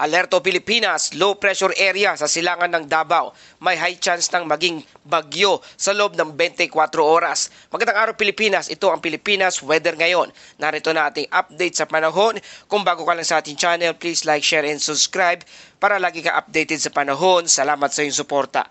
Alerto Pilipinas, low pressure area sa silangan ng Davao. May high chance ng maging bagyo sa loob ng 24 oras. Magandang araw Pilipinas, ito ang Pilipinas Weather ngayon. Narito na ating update sa panahon. Kung bago ka lang sa ating channel, please like, share, and subscribe para lagi ka updated sa panahon. Salamat sa iyong suporta.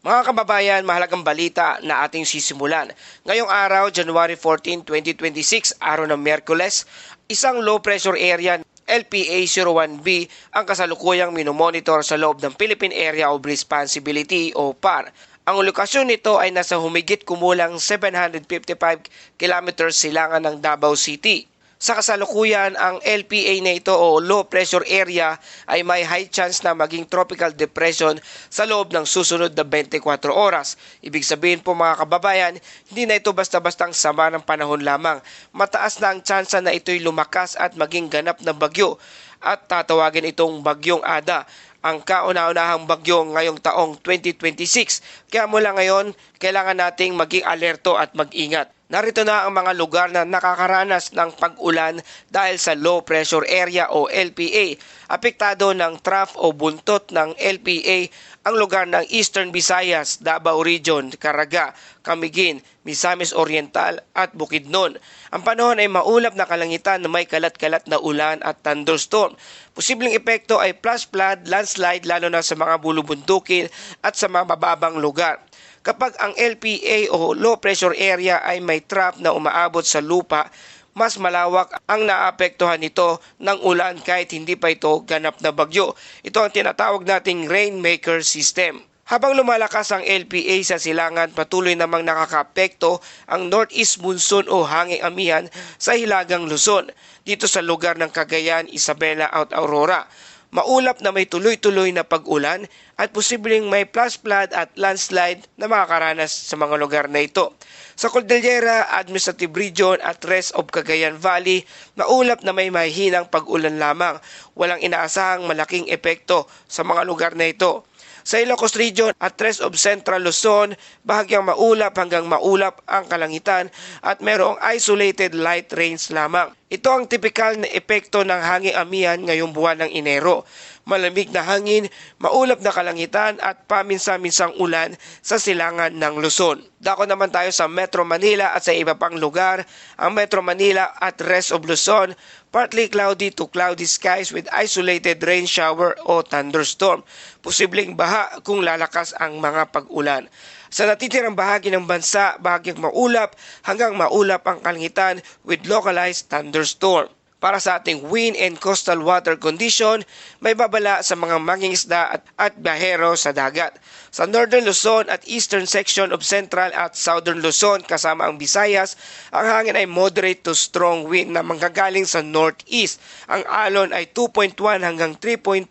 Mga kababayan, mahalagang balita na ating sisimulan. Ngayong araw, January 14, 2026, araw ng Miyerkules, isang low pressure area LPA-01B ang kasalukuyang minomonitor sa loob ng Philippine Area of Responsibility o PAR. Ang lokasyon nito ay nasa humigit kumulang 755 kilometers silangan ng Davao City. Sa kasalukuyan, ang LPA na ito o low pressure area ay may high chance na maging tropical depression sa loob ng susunod na 24 oras. Ibig sabihin po mga kababayan, hindi na ito basta-bastang sama ng panahon lamang. Mataas na ang tsansa na ito'y lumakas at maging ganap na bagyo at tatawagin itong bagyong Ada, ang kauna-unahang bagyo ngayong taong 2026. Kaya mula ngayon, kailangan nating maging alerto at mag-ingat. Narito na ang mga lugar na nakakaranas ng pag-ulan dahil sa low pressure area o LPA. Apektado ng trough o buntot ng LPA ang lugar ng Eastern Visayas, Davao Region, Caraga, Camiguin, Misamis Oriental at Bukidnon. Ang panahon ay maulap na kalangitan na may kalat-kalat na ulan at thunderstorm. Posibleng epekto ay flash flood, landslide lalo na sa mga bulubundukin at sa mga mababang lugar. Kapag ang LPA o low pressure area ay may trough na umaabot sa lupa, mas malawak ang naapektuhan nito ng ulan kahit hindi pa ito ganap na bagyo. Ito ang tinatawag nating rainmaker system. Habang lumalakas ang LPA sa silangan, patuloy namang nakakaapekto ang northeast monsoon o hanging amihan sa Hilagang Luzon, dito sa lugar ng Cagayan, Isabela at Aurora. Maulap na may tuloy-tuloy na pag-ulan at posibleng may flash flood at landslide na makakaranas sa mga lugar na ito. Sa Cordillera, Administrative Region at rest of Cagayan Valley, maulap na may mahihinang pag-ulan lamang. Walang inaasahang malaking epekto sa mga lugar na ito. Sa Ilocos Region at rest of Central Luzon, bahagyang maulap hanggang maulap ang kalangitan at mayroong isolated light rains lamang. Ito ang tipikal na epekto ng hanging amihan ngayong buwan ng Enero. Malamig na hangin, maulap na kalangitan at paminsa-minsang ulan sa silangan ng Luzon. Dako naman tayo sa Metro Manila at sa iba pang lugar. Ang Metro Manila at rest of Luzon, partly cloudy to cloudy skies with isolated rain shower o thunderstorm. Posibleng baha kung lalakas ang mga pag-ulan. Sa natitirang bahagi ng bansa, bahagyang maulap hanggang maulap ang kalangitan with localized thunderstorm. Para sa ating wind and coastal water condition, may babala sa mga mangingisda at biyahero sa dagat. Sa Northern Luzon at Eastern section of Central at Southern Luzon kasama ang Visayas, ang hangin ay moderate to strong wind na manggagaling sa northeast. Ang alon ay 2.1 hanggang 3.5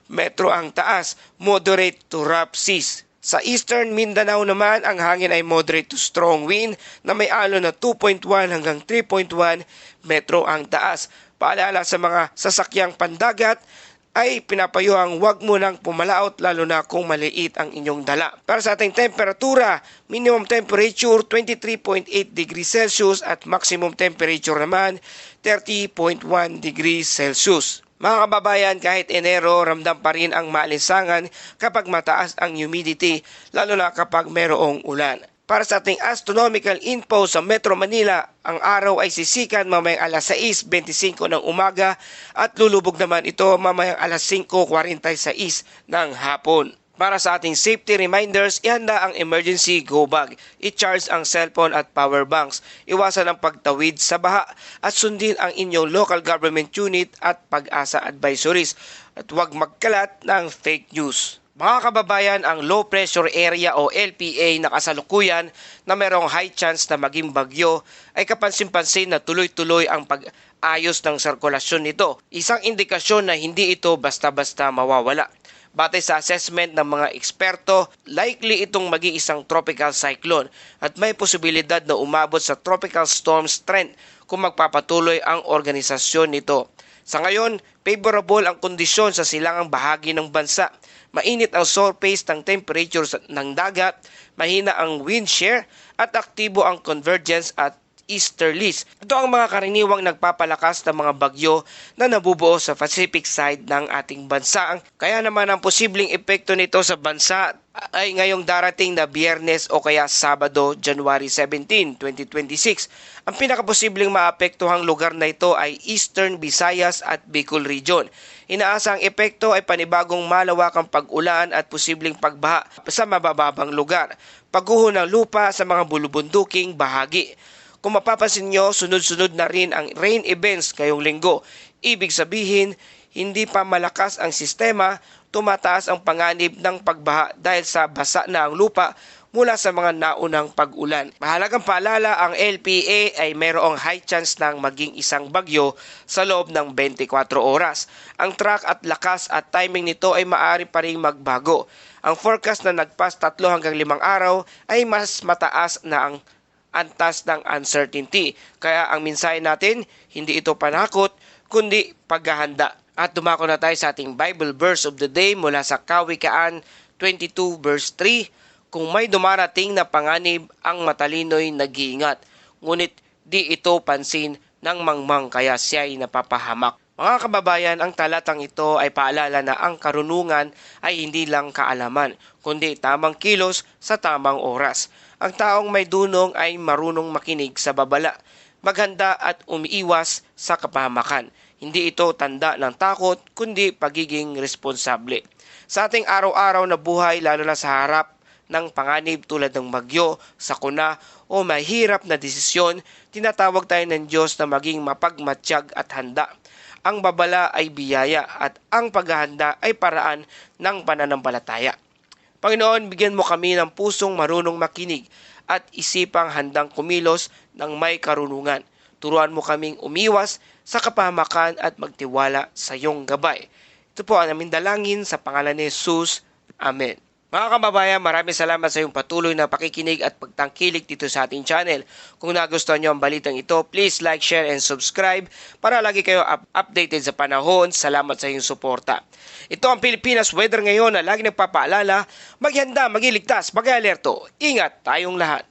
metro ang taas, moderate to rough seas. Sa Eastern Mindanao naman, ang hangin ay moderate to strong wind na may alon na 2.1 hanggang 3.1 metro ang taas. Paalala sa mga sasakyang pandagat ay pinapayuhang huwag mo nang pumalaot lalo na kung maliit ang inyong dala. Para sa ating temperatura, minimum temperature 23.8 degrees Celsius at maximum temperature naman 30.1 degrees Celsius. Mga kababayan, kahit Enero, ramdam pa rin ang maalinsangan kapag mataas ang humidity, lalo na kapag mayroong ulan. Para sa ating astronomical info sa Metro Manila, ang araw ay sisikat mamayang alas 6:25 ng umaga at lulubog naman ito mamayang alas 5:46 ng hapon. Para sa ating safety reminders, ihanda ang emergency go bag, i-charge ang cellphone at power banks, iwasan ang pagtawid sa baha at sundin ang inyong local government unit at pag-asa advisories at huwag magkalat ng fake news. Mga kababayan, ang low pressure area o LPA na kasalukuyan na mayroong high chance na maging bagyo ay kapansin-pansin na tuloy-tuloy ang pag-ayos ng sirkulasyon nito. Isang indikasyon na hindi ito basta-basta mawawala. Batay sa assessment ng mga eksperto, likely itong maging isang tropical cyclone at may posibilidad na umabot sa tropical storm strength kung magpapatuloy ang organisasyon nito. Sa ngayon, favorable ang kondisyon sa silangang bahagi ng bansa. Mainit ang surface ng temperature ng dagat, mahina ang wind shear at aktibo ang convergence at easterlies. Ito ang mga karaniwang nagpapalakas ng mga bagyo na nabubuo sa Pacific side ng ating bansa. Kaya naman ang posibleng epekto nito sa bansa ay ngayong darating na Biyernes o kaya Sabado, January 17, 2026. Ang pinakaposibleng maapektuhang lugar na ito ay Eastern Visayas at Bicol Region. Inaasang epekto ay panibagong malawakang pag-ulan at posibleng pagbaha sa mabababang lugar, pagguho ng lupa sa mga bulubunduking bahagi. Kung mapapansin nyo, sunod-sunod na rin ang rain events ngayong linggo. Ibig sabihin, hindi pa malakas ang sistema, tumataas ang panganib ng pagbaha dahil sa basa na ang lupa mula sa mga naunang pag-ulan. Mahalagang paalala, ang LPA ay mayroong high chance ng maging isang bagyo sa loob ng 24 oras. Ang track at lakas at timing nito ay maaari pa ring magbago. Ang forecast na nagpas 3 hanggang 5 araw ay mas mataas na ang antas ng uncertainty. Kaya ang mensahe natin, hindi ito panakot, kundi paghahanda. At dumako na tayo sa ating Bible verse of the day mula sa Kawikaan 22 verse 3. Kung may dumarating na panganib, ang matalino'y nag-iingat, ngunit di ito pansin ng mangmang kaya siya'y napapahamak. Mga kababayan, ang talatang ito ay paalala na ang karunungan ay hindi lang kaalaman, kundi tamang kilos sa tamang oras. Ang taong may dunong ay marunong makinig sa babala, maghanda at umiiwas sa kapahamakan. Hindi ito tanda ng takot, kundi pagiging responsable. Sa ating araw-araw na buhay, lalo na sa harap ng panganib tulad ng bagyo, sakuna o mahirap na desisyon, tinatawag tayo ng Diyos na maging mapagmatsyag at handa. Ang babala ay biyaya at ang paghahanda ay paraan ng pananampalataya. Panginoon, bigyan mo kami ng pusong marunong makinig at isipang handang kumilos ng may karunungan. Turuan mo kaming umiwas sa kapahamakan at magtiwala sa iyong gabay. Ito po ang aming dalangin sa pangalan ni Jesus. Amen. Mga kababayan, maraming salamat sa iyong patuloy na pakikinig at pagtangkilik dito sa ating channel. Kung nagustuhan nyo ang balitang ito, please like, share, and subscribe para lagi kayo updated sa panahon. Salamat sa iyong suporta. Ito ang Pilipinas Weather ngayon na lagi nagpapaalala, maghanda, magiligtas, mag-alerto. Ingat tayong lahat.